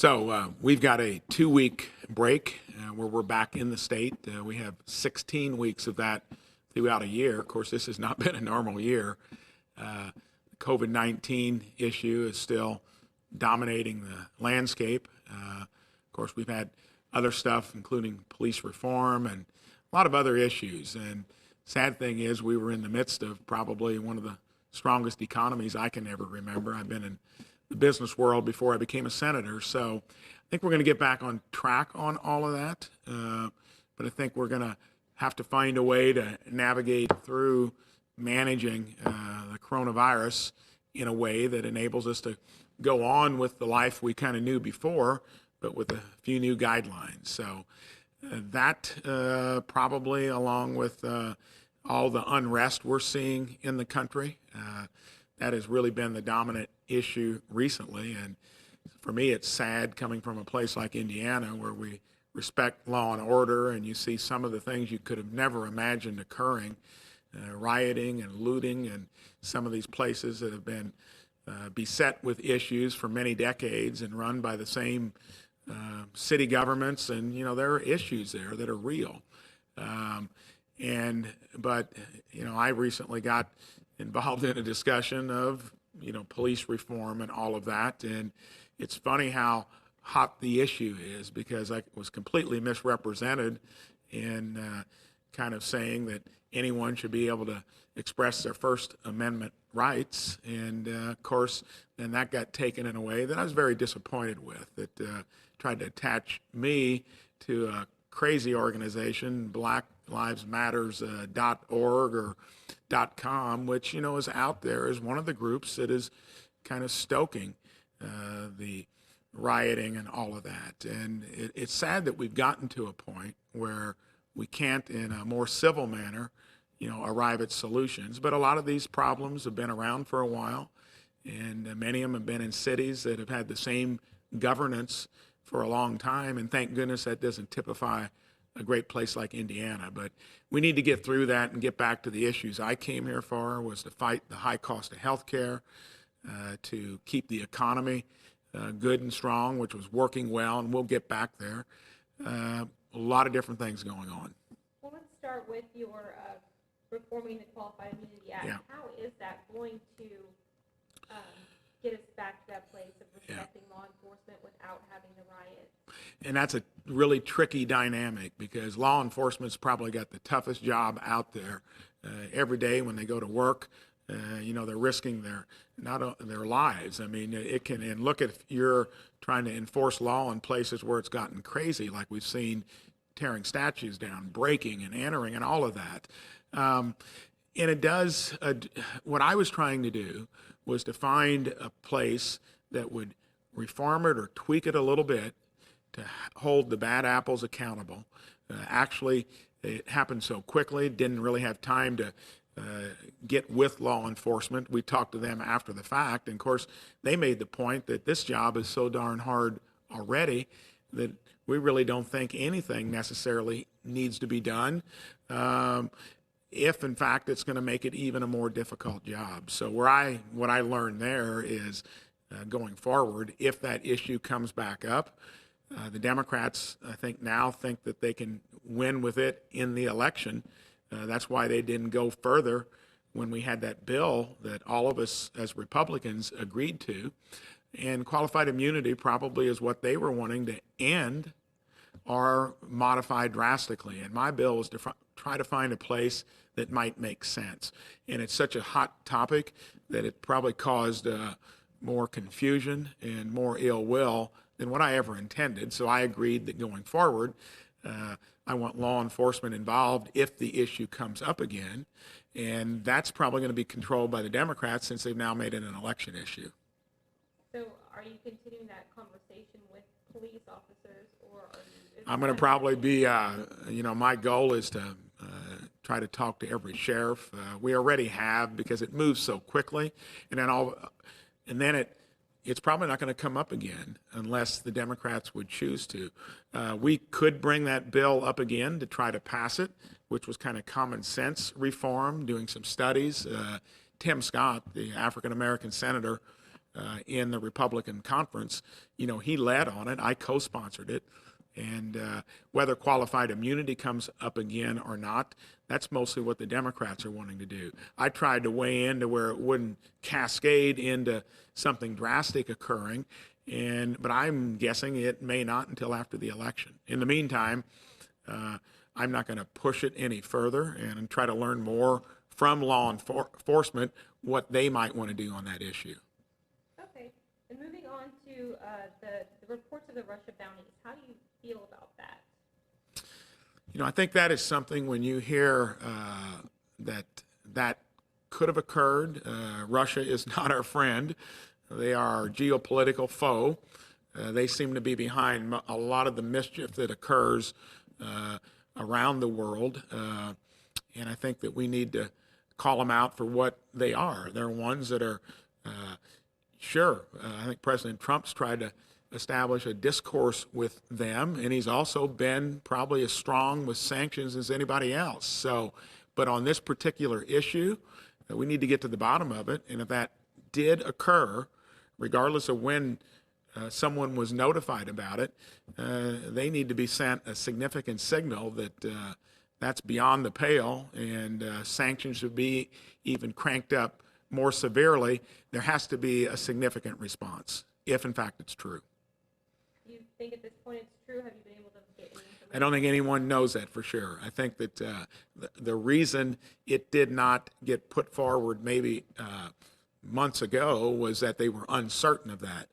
So we've got a 2-week break where we're back in the state. We have 16 weeks of that throughout a year. Of course, this has not been a normal year. The COVID-19 issue is still dominating the landscape. Of course, we've had other stuff, including police reform and a lot of other issues. And sad thing is we were in the midst of probably one of the strongest economies I can ever remember. I've been in the business world before I became a senator, so I think we're going to get back on track on all of that. But I think we're going to have to find a way to navigate through managing the coronavirus in a way that enables us to go on with the life we kind of knew before, but with a few new guidelines. So that probably, along with all the unrest we're seeing in the country, that has really been the dominant issue recently. And for me, it's sad coming from a place like Indiana where we respect law and order, and you see some of the things you could have never imagined occurring, rioting and looting, and some of these places that have been beset with issues for many decades and run by the same city governments. And, you know, there are issues there that are real. But I recently got involved in a discussion of, police reform and all of that. And it's funny how hot the issue is, because I was completely misrepresented in kind of saying that anyone should be able to express their First Amendment rights. And of course, then that got taken in a way that I was very disappointed with, that tried to attach me to a crazy organization, blacklivesmatters.org or .com, which, is out there as one of the groups that is kind of stoking the rioting and all of that. And it's sad that we've gotten to a point where we can't, in a more civil manner, arrive at solutions. But a lot of these problems have been around for a while, and many of them have been in cities that have had the same governance for a long time. And thank goodness that doesn't typify a great place like Indiana. But we need to get through that and get back to the issues I came here for, was to fight the high cost of health care, to keep the economy good and strong, which was working well, and we'll get back there. A lot of different things going on. Well, let's start with your reforming the Qualified Immunity Act. Yeah. How is that going to get us back to that place of respecting law enforcement without having the riot? And that's a really tricky dynamic, because law enforcement's probably got the toughest job out there. Every day when they go to work, they're risking their lives. I mean, it can, and look at if you're trying to enforce law in places where it's gotten crazy, like we've seen, tearing statues down, breaking and entering and all of that. And it does, what I was trying to do was to find a place that would reform it or tweak it a little bit to hold the bad apples accountable. Actually, it happened so quickly, didn't really have time to get with law enforcement. We talked to them after the fact, and of course, they made the point that this job is so darn hard already that we really don't think anything necessarily needs to be done, if in fact it's going to make it even a more difficult job. So what I learned there is, going forward, if that issue comes back up, the Democrats, I think, now think that they can win with it in the election. That's why they didn't go further when we had that bill that all of us as Republicans agreed to. And qualified immunity probably is what they were wanting to end or modify drastically. And my bill is to try to find a place that might make sense. And it's such a hot topic that it probably caused more confusion and more ill will than what I ever intended. So I agreed that going forward, I want law enforcement involved if the issue comes up again. And that's probably going to be controlled by the Democrats, since they've now made it an election issue. So are you continuing that conversation with police officers, or are you? I'm going to probably be, my goal is to try to talk to every sheriff. We already have, because it moves so quickly. And then it's probably not going to come up again unless the Democrats would choose to. We could bring that bill up again to try to pass it, which was kind of common sense reform, doing some studies. Tim Scott, the African-American senator, in the Republican conference, he led on it. I co-sponsored it. And whether qualified immunity comes up again or not, that's mostly what the Democrats are wanting to do. I tried to weigh in to where it wouldn't cascade into something drastic occurring, but I'm guessing it may not until after the election. In the meantime, I'm not going to push it any further and try to learn more from law enforcement what they might want to do on that issue. Okay. And moving on to the reports of the Russia bounties, how do you feel about that? I think that is something when you hear that could have occurred. Russia is not our friend. They are our geopolitical foe. They seem to be behind a lot of the mischief that occurs around the world. And I think that we need to call them out for what they are. They're ones that are, I think President Trump's tried to establish a discourse with them, and he's also been probably as strong with sanctions as anybody else. So, but on this particular issue, we need to get to the bottom of it. And if that did occur, regardless of when someone was notified about it, they need to be sent a significant signal that that's beyond the pale, and sanctions should be even cranked up more severely. There has to be a significant response, if in fact it's true. Do you think at this point it's true? Have you been able to get any information? I don't think anyone knows that for sure. I think that the reason it did not get put forward maybe months ago was that they were uncertain of that.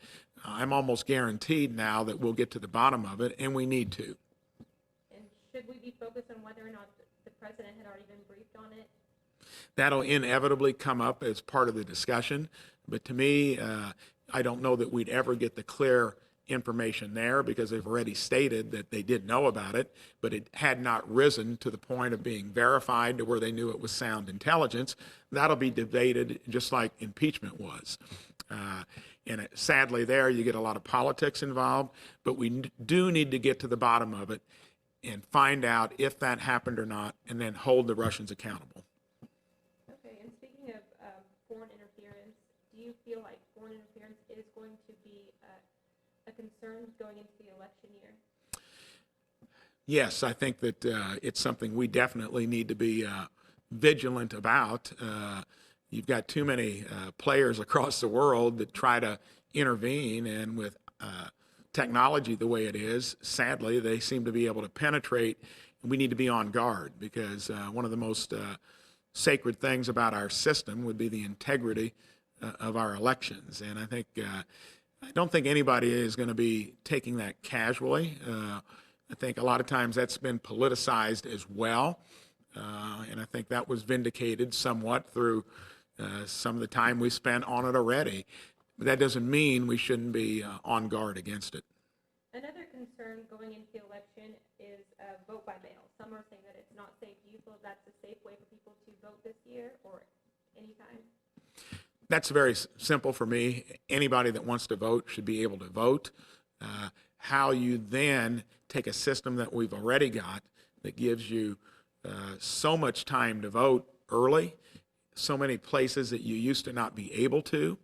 I'm almost guaranteed now that we'll get to the bottom of it, and we need to. And should we be focused on whether or not the president had already been briefed on it? That'll inevitably come up as part of the discussion. But to me, I don't know that we'd ever get the clear information there, because they've already stated that they did know about it, but it had not risen to the point of being verified to where they knew it was sound intelligence. That'll be debated just like impeachment was. And sadly there you get a lot of politics involved, but we do need to get to the bottom of it and find out if that happened or not, and then hold the Russians accountable. Okay, and speaking of foreign interference, do you feel like foreign interference is going to be a concern going into the election year? Yes, I think that it's something we definitely need to be vigilant about. You've got too many players across the world that try to intervene, and with technology the way it is, sadly, they seem to be able to penetrate. We need to be on guard, because one of the most sacred things about our system would be the integrity of our elections. And I don't think anybody is going to be taking that casually. I think a lot of times that's been politicized as well. And I think that was vindicated somewhat through some of the time we spent on it already. But that doesn't mean we shouldn't be on guard against it. Another concern going into the election is vote by mail. Some are saying that it's not safe. Do you feel that's a safe way for people to vote this year or anytime? That's very simple for me. Anybody that wants to vote should be able to vote. How you then take a system that we've already got that gives you so much time to vote early, so many places that you used to not be able to,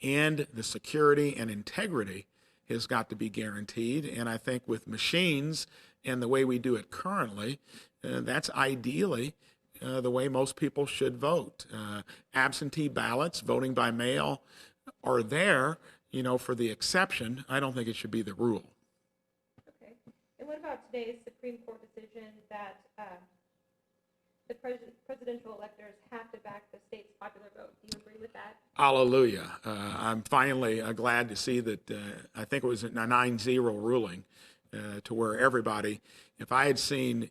and the security and integrity has got to be guaranteed. And I think with machines and the way we do it currently, that's ideally the way most people should vote. Absentee ballots, voting by mail, are there, for the exception. I don't think it should be the rule. Okay. And what about today's Supreme Court decision that the presidential electors have to back the state's popular vote? Do you agree with that? Hallelujah. I'm finally glad to see that I think it was a 9-0 ruling to where everybody, if I had seen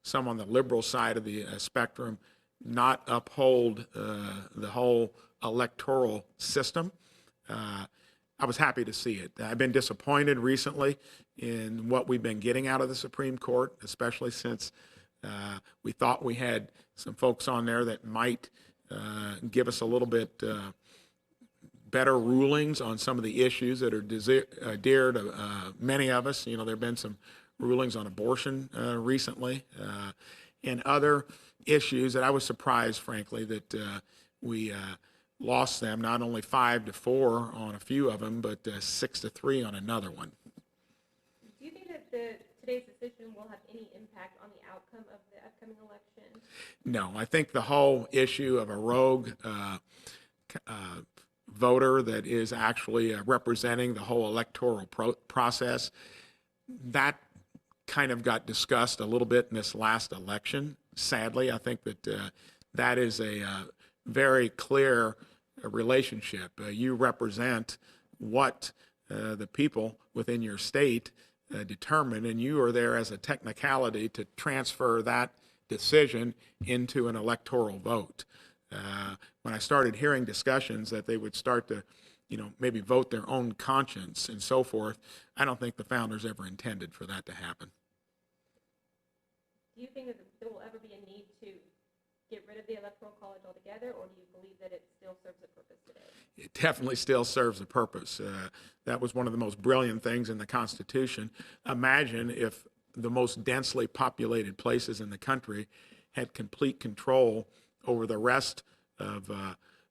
some on the liberal side of the spectrum not uphold the whole electoral system, I was happy to see it. I've been disappointed recently in what we've been getting out of the Supreme Court, especially since we thought we had some folks on there that might give us a little bit better rulings on some of the issues that are dear to many of us. There have been some rulings on abortion recently and other issues that I was surprised, frankly, that we lost them not only 5-4 on a few of them, but 6-3 on another one. Do you think that today's decision will have any impact on the outcome of the upcoming election? No, I think the whole issue of a rogue voter that is actually representing the whole electoral process, that kind of got discussed a little bit in this last election. Sadly, I think that that is a very clear relationship. You represent what the people within your state determine, and you are there as a technicality to transfer that decision into an electoral vote. When I started hearing discussions that they would start to, maybe vote their own conscience and so forth, I don't think the founders ever intended for that to happen. Do you think that there will ever be a need to get rid of the Electoral College altogether, or do you believe that it still serves a purpose today? It definitely still serves a purpose. That was one of the most brilliant things in the Constitution. Imagine if the most densely populated places in the country had complete control over the rest of,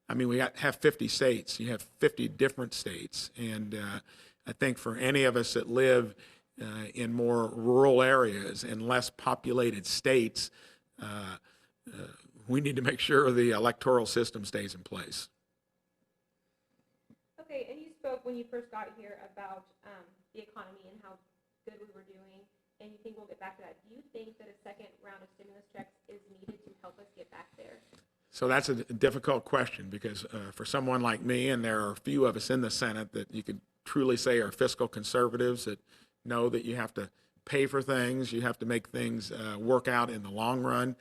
we have 50 states. You have 50 different states. And I think for any of us that live in more rural areas and less populated states, we need to make sure the electoral system stays in place. Okay, and you spoke when you first got here about the economy and how good we were doing, and you think we'll get back to that. Do you think that a second round of stimulus checks is needed to help us get back there? So that's a difficult question because for someone like me, and there are a few of us in the Senate that you could truly say are fiscal conservatives that know that you have to pay for things, you have to make things work out in the long run.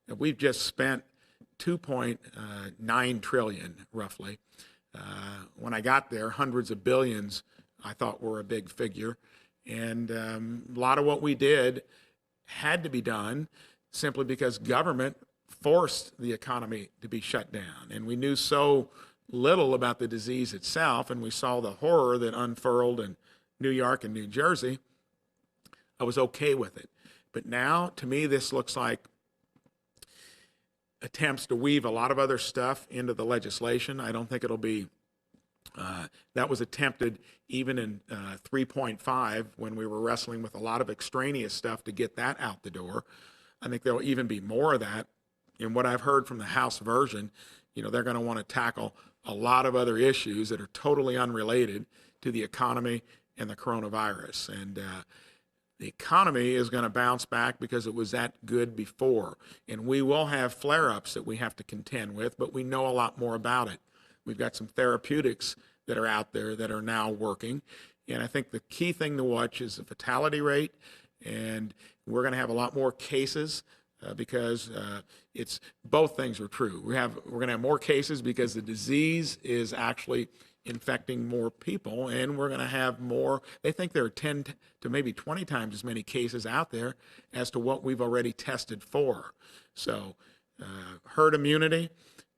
And we've just spent $2.9 trillion roughly. When I got there, hundreds of billions I thought were a big figure. And a lot of what we did had to be done simply because government forced the economy to be shut down. And we knew so little about the disease itself, and we saw the horror that unfurled in New York and New Jersey. I was okay with it. But now, to me, this looks like attempts to weave a lot of other stuff into the legislation. I don't think it'll be, that was attempted even in 3.5 when we were wrestling with a lot of extraneous stuff to get that out the door. I think there'll even be more of that. In what I've heard from the House version, they're going to want to tackle a lot of other issues that are totally unrelated to the economy and the coronavirus. And the economy is going to bounce back because it was that good before. And we will have flare-ups that we have to contend with, but we know a lot more about it. We've got some therapeutics that are out there that are now working. And I think the key thing to watch is the fatality rate. And we're going to have a lot more cases because it's both things are true. We're going to have more cases because the disease is actually infecting more people, and we're going to have more. They think there are 10 to maybe 20 times as many cases out there as to what we've already tested for. So herd immunity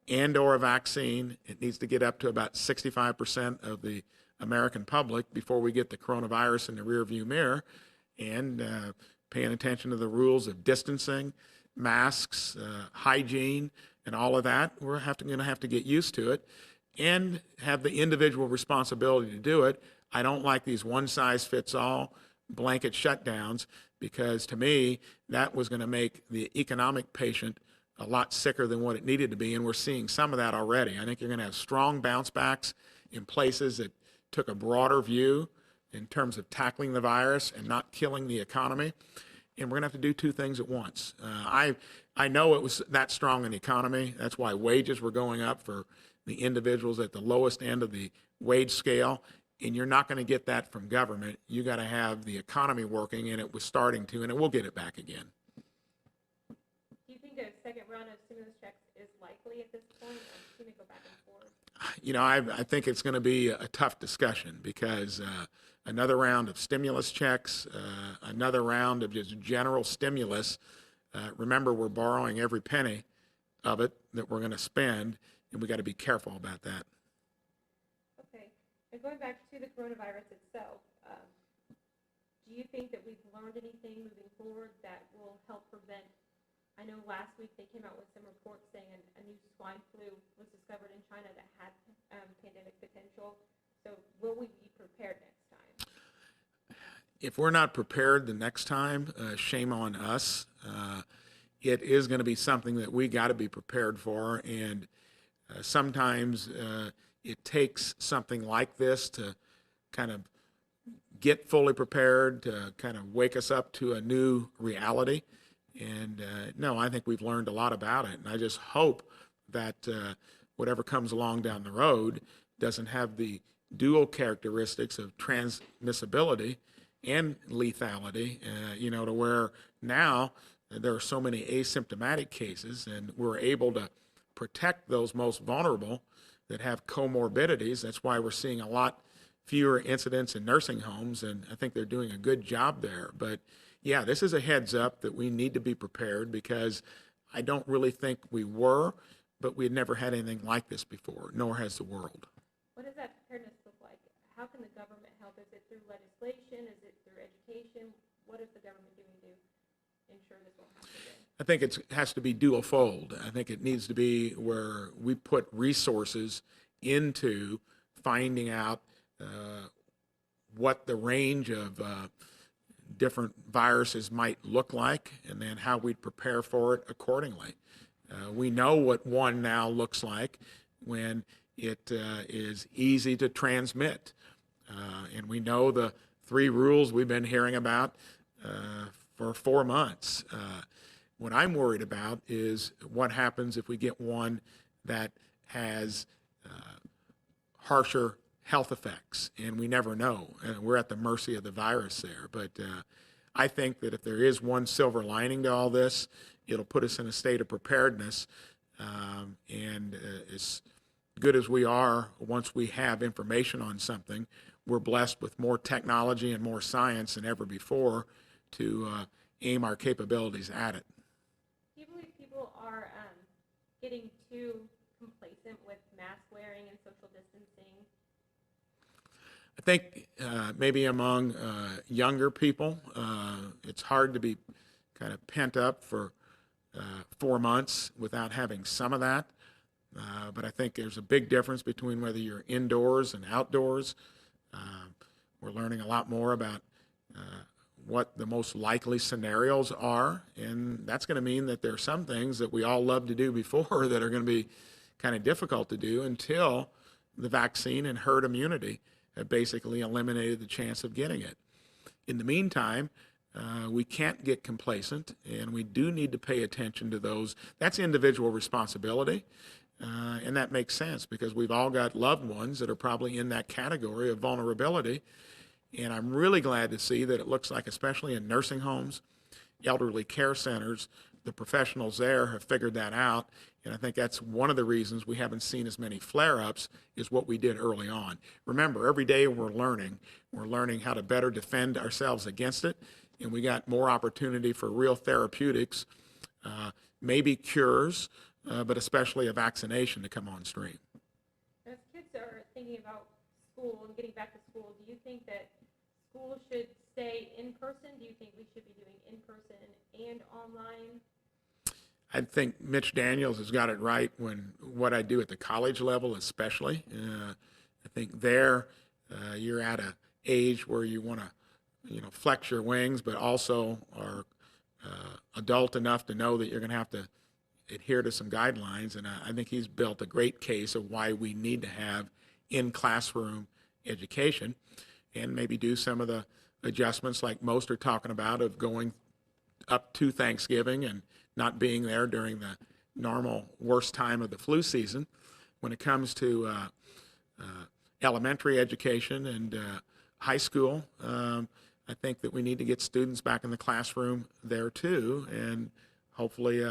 and or a vaccine, it needs to get up to about 65% of the American public before we get the coronavirus in the rearview mirror, and paying attention to the rules of distancing, masks, hygiene, and all of that. We're going to have to get used to it and have the individual responsibility to do it. I don't like these one-size-fits-all blanket shutdowns because, to me, that was going to make the economic patient a lot sicker than what it needed to be, and we're seeing some of that already. I think you're going to have strong bounce backs in places that took a broader view in terms of tackling the virus and not killing the economy. And we're going to have to do two things at once. I know it was that strong in the economy. That's why wages were going up for the individuals at the lowest end of the wage scale. And you're not going to get that from government. You got to have the economy working, and it was starting to, and it will get it back again. Do you think a second round of stimulus checks is likely at this point, or can it go back and forth? I think it's going to be a tough discussion because another round of stimulus checks, another round of just general stimulus. Remember, we're borrowing every penny of it that we're going to spend, and we got to be careful about that. Okay. And going back to the coronavirus itself, do you think that we've learned anything moving forward that will help prevent I know last week they came out with some reports saying a new swine flu was discovered in China that had pandemic potential. So will we be prepared next time? If we're not prepared the next time, shame on us. It is going to be something that we got to be prepared for, and sometimes it takes something like this to kind of get fully prepared, to kind of wake us up to a new reality. And no, I think we've learned a lot about it, and I just hope that whatever comes along down the road doesn't have the dual characteristics of transmissibility and lethality, to where now there are so many asymptomatic cases, and we're able to protect those most vulnerable that have comorbidities. That's why we're seeing a lot fewer incidents in nursing homes, and I think they're doing a good job there. But yeah, this is a heads up that we need to be prepared, because I don't really think we were, but we had never had anything like this before, nor has the world. What does that preparedness look like? How can the government help? Is it through legislation? Is it through education? What is the government doing to ensure this won't happen again? I think it has to be dual fold. I think it needs to be where we put resources into finding out what the range of different viruses might look like, and then how we'd prepare for it accordingly. We know what one now looks like when it is easy to transmit. And we know the 3 rules we've been hearing about for 4 months. What I'm worried about is what happens if we get one that has harsher health effects, and we never know. We're at the mercy of the virus there. But I think that if there is one silver lining to all this, it'll put us in a state of preparedness. And as good as we are, once we have information on something, we're blessed with more technology and more science than ever before to aim our capabilities at it. Do you believe people are getting too complacent with mask wearing and social distancing? I think maybe among younger people, it's hard to be kind of pent up for 4 months without having some of that. But I think there's a big difference between whether you're indoors and outdoors. We're learning a lot more about what the most likely scenarios are, and that's going to mean that there are some things that we all loved to do before that are going to be kind of difficult to do until the vaccine and herd immunity have basically eliminated the chance of getting it. In the meantime, we can't get complacent, and we do need to pay attention to those. That's individual responsibility, and that makes sense because we've all got loved ones that are probably in that category of vulnerability. And I'm really glad to see that it looks like, especially in nursing homes, elderly care centers, the professionals there have figured that out. And I think that's one of the reasons we haven't seen as many flare-ups is what we did early on. Remember, every day we're learning how to better defend ourselves against it. And we got more opportunity for real therapeutics, maybe cures, but especially a vaccination to come on stream. As kids are thinking about school and getting back to school, do you think that school should stay in person? Do you think we should be doing in person and online? I think Mitch Daniels has got it right when what I do at the college level, especially. I think there you're at an age where you want to, flex your wings, but also are adult enough to know that you're going to have to adhere to some guidelines. And I think he's built a great case of why we need to have in-classroom education and maybe do some of the adjustments like most are talking about of going up to Thanksgiving and not being there during the normal worst time of the flu season. When it comes to elementary education and high school, I think that we need to get students back in the classroom there too, and hopefully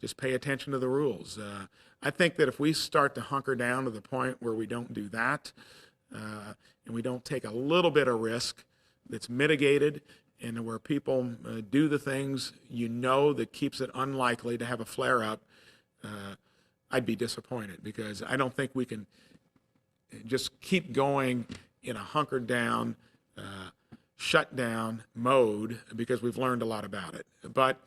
just pay attention to the rules. I think that if we start to hunker down to the point where we don't do that, and we don't take a little bit of risk that's mitigated, and where people do the things that keeps it unlikely to have a flare-up, I'd be disappointed because I don't think we can just keep going in a hunkered down, shut down mode because we've learned a lot about it. But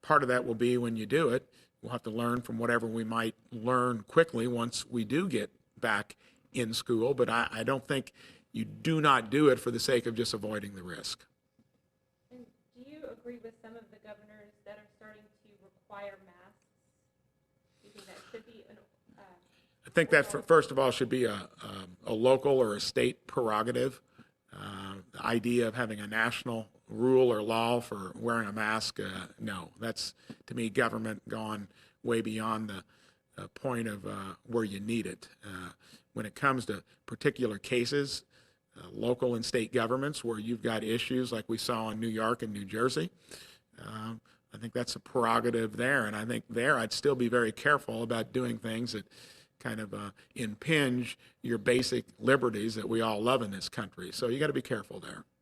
part of that will be when you do it, we'll have to learn from whatever we might learn quickly once we do get back in school. But I don't think you do not do it for the sake of just avoiding the risk. And do you agree with some of the governors that are starting to require masks? Do you think that should be an I think that, first of all, should be a local or a state prerogative. The idea of having a national rule or law for wearing a mask, no. That's, to me, government gone way beyond the point of where you need it. When it comes to particular cases, local and state governments where you've got issues like we saw in New York and New Jersey, I think that's a prerogative there. And I think there I'd still be very careful about doing things that kind of impinge your basic liberties that we all love in this country. So you got to be careful there.